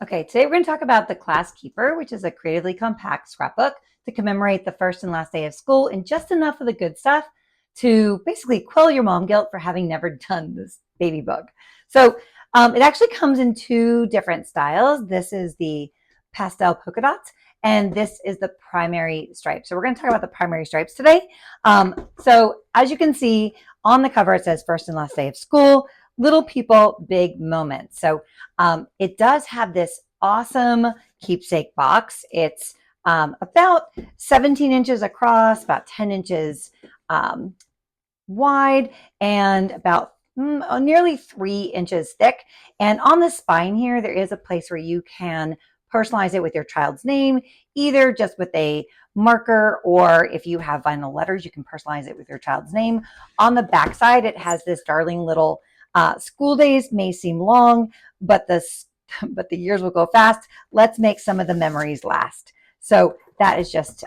Okay, today we're going to talk about the Class Keeper, which is a creatively compact scrapbook to commemorate the first and last day of school and just enough of the good stuff to basically quell your mom guilt for having never done this baby book. So it actually comes in two different styles. This is the pastel polka dots, and this is the primary stripe. So we're going to talk about the primary stripes today. So as you can see on the cover, it says first and last day of school, little people, big moments. So it does have this awesome keepsake box. It's about 17 inches across, about 10 inches wide, and about nearly 3 inches thick. And on the spine here, there is a place where you can personalize it with your child's name, either just with a marker, or if you have vinyl letters, you can personalize it with your child's name. On the back side, it has this darling little school days may seem long, but the years will go fast. Let's make some of the memories last. So that is just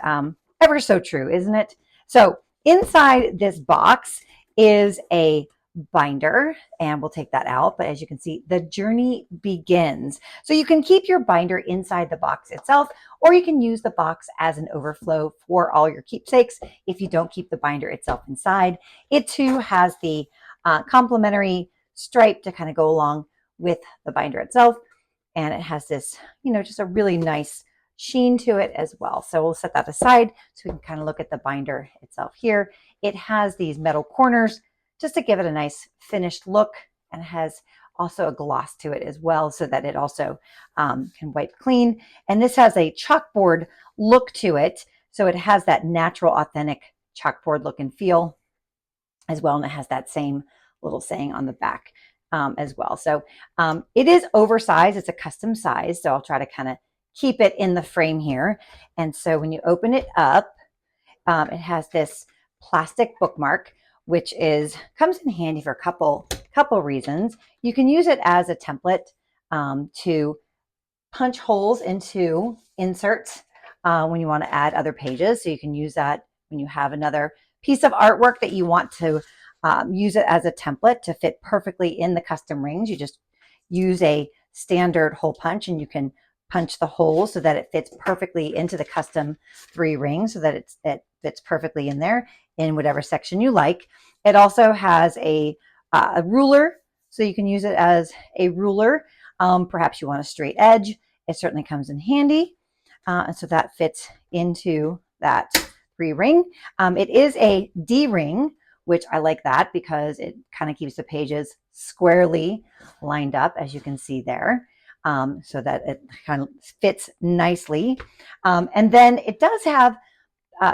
ever so true, isn't it? So inside this box is a binder, and we'll take that out. But as you can see, the journey begins. So you can keep your binder inside the box itself, or you can use the box as an overflow for all your keepsakes if you don't keep the binder itself inside. It too has the complementary stripe to kind of go along with the binder itself. And it has this, just a really nice sheen to it as well. So we'll set that aside so we can kind of look at the binder itself here. It has these metal corners just to give it a nice finished look, and has also a gloss to it as well so that it also can wipe clean. And this has a chalkboard look to it. So it has that natural, authentic chalkboard look and feel as well. And it has that same little saying on the back as well. So it is oversized. It's a custom size. So I'll try to kind of keep it in the frame here. And so when you open it up, it has this plastic bookmark, which comes in handy for a couple reasons. You can use it as a template to punch holes into inserts when you want to add other pages. So you can use that when you have another piece of artwork that you want to use it as a template to fit perfectly in the custom rings. You just use a standard hole punch, and you can punch the hole so that it fits perfectly into the custom 3 rings, so that it fits perfectly in there in whatever section you like. It also has a ruler, so you can use it as a ruler. Perhaps you want a straight edge. It certainly comes in handy. And so that fits into that 3 ring. It is a D ring, which I like that because it kind of keeps the pages squarely lined up, as you can see there, so that it kind of fits nicely. And then it does have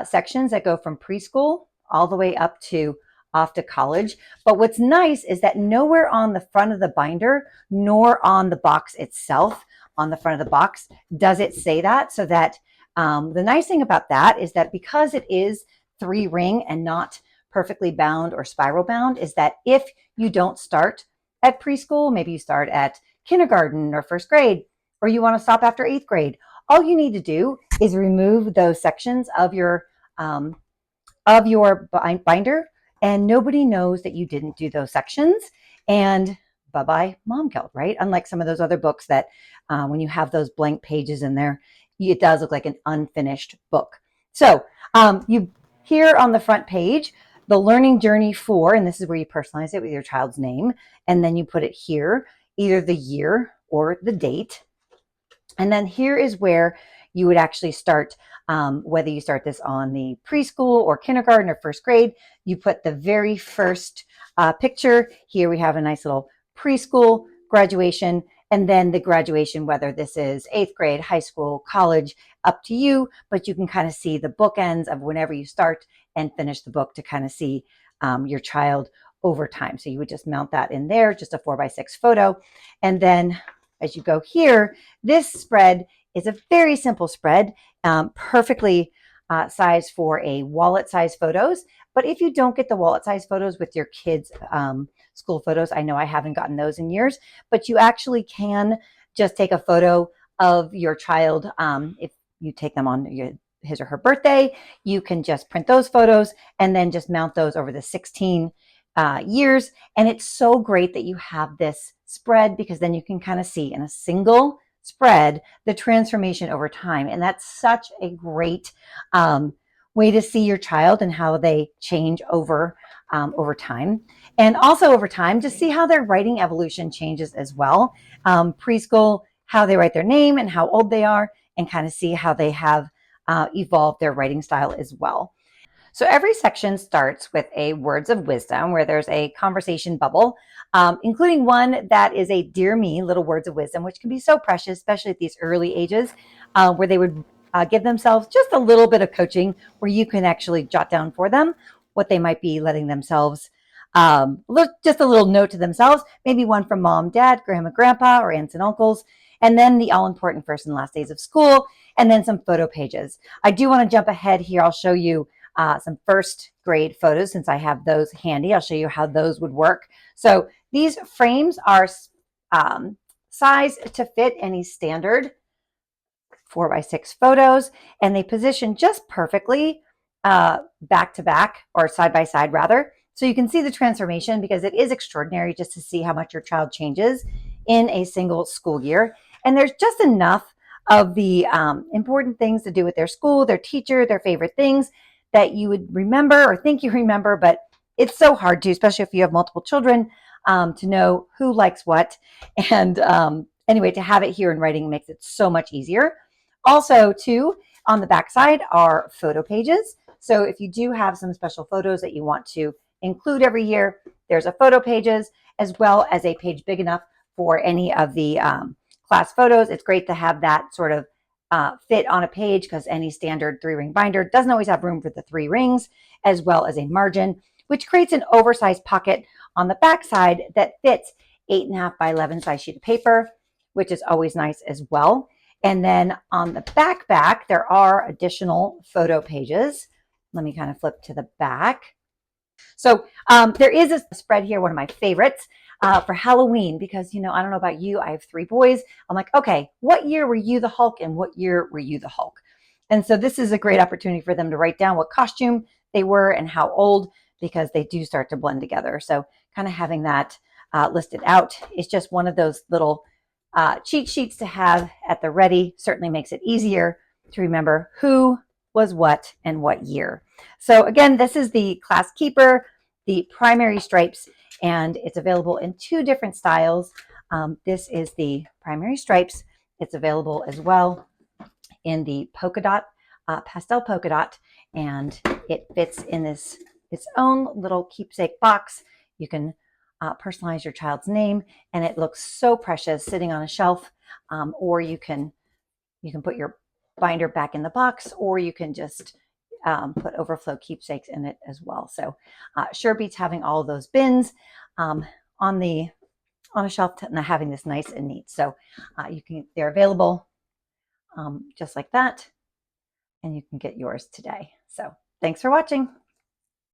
sections that go from preschool all the way up to off to college. But what's nice is that nowhere on the front of the binder, nor on the box itself, on the front of the box, does it say that. So that the nice thing about that is that because it is 3 ring and not perfectly bound or spiral bound, is that if you don't start at preschool, maybe you start at kindergarten or 1st grade, or you want to stop after 8th grade, all you need to do is remove those sections of your binder, and nobody knows that you didn't do those sections. And bye-bye mom guilt, right? Unlike some of those other books that when you have those blank pages in there, it does look like an unfinished book. So you here on the front page, the learning journey for, and this is where you personalize it with your child's name, and then you put it here, either the year or the date. And then here is where you would actually start, whether you start this on the preschool or kindergarten or 1st grade, you put the very first picture. Here we have a nice little preschool graduation, and then the graduation, whether this is 8th grade, high school, college, up to you, but you can kind of see the bookends of whenever you start and finish the book to kind of see your child over time. So you would just mount that in there, just a 4x6 photo. And then as you go here, this spread is a very simple spread, perfectly sized for a wallet size photos. But if you don't get the wallet size photos with your kids' school photos, I know I haven't gotten those in years, but you actually can just take a photo of your child. If you take them on his or her birthday, you can just print those photos and then just mount those over the 16 years. And it's so great that you have this spread, because then you can kind of see in a single spread the transformation over time. And that's such a great way to see your child and how they change over time. And also over time, to see how their writing evolution changes as well. Preschool, how they write their name and how old they are, and kind of see how they have evolved their writing style as well. So every section starts with a words of wisdom where there's a conversation bubble, including one that is a dear me little words of wisdom, which can be so precious, especially at these early ages, where they would give themselves just a little bit of coaching where you can actually jot down for them what they might be letting themselves, just a little note to themselves, maybe one from mom, dad, grandma, grandpa, or aunts and uncles, and then the all-important first and last days of school, and then some photo pages. I do want to jump ahead here. I'll show you some first grade photos since I have those handy. I'll show you how those would work. So these frames are sized to fit any standard 4x6 photos, and they position just perfectly back to back, or side by side rather. So you can see the transformation, because it is extraordinary just to see how much your child changes in a single school year. And there's just enough of the important things to do with their school, their teacher, their favorite things that you would remember or think you remember, but it's so hard to, especially if you have multiple children, to know who likes what. And anyway, to have it here in writing makes it so much easier. Also, too, on the back side are photo pages. So if you do have some special photos that you want to include every year, there's a photo pages, as well as a page big enough for any of the class photos. It's great to have that sort of fit on a page, because any standard 3-ring binder doesn't always have room for the 3 rings, as well as a margin, which creates an oversized pocket on the back side that fits 8.5 by 11 size sheet of paper, which is always nice as well. And then on the back, there are additional photo pages. Let me kind of flip to the back. So there is a spread here, one of my favorites, for Halloween, because, I don't know about you, I have 3 boys. I'm like, okay, what year were you the Hulk and what year were you the Hulk? And so this is a great opportunity for them to write down what costume they were and how old, because they do start to blend together. So kind of having that listed out is just one of those little cheat sheets to have at the ready. Certainly makes it easier to remember who was what and what year. So again, this is the Class Keeper, the primary stripes, and it's available in 2 different styles. This is the primary stripes. It's available as well in the polka dot, pastel polka dot, and it fits in its own little keepsake box. You can personalize your child's name, and it looks so precious sitting on a shelf, or you can put your binder back in the box, or you can just put overflow keepsakes in it as well. So sure beats having all of those bins on a shelf and having this nice and neat. So they're available just like that, and you can get yours today. So thanks for watching.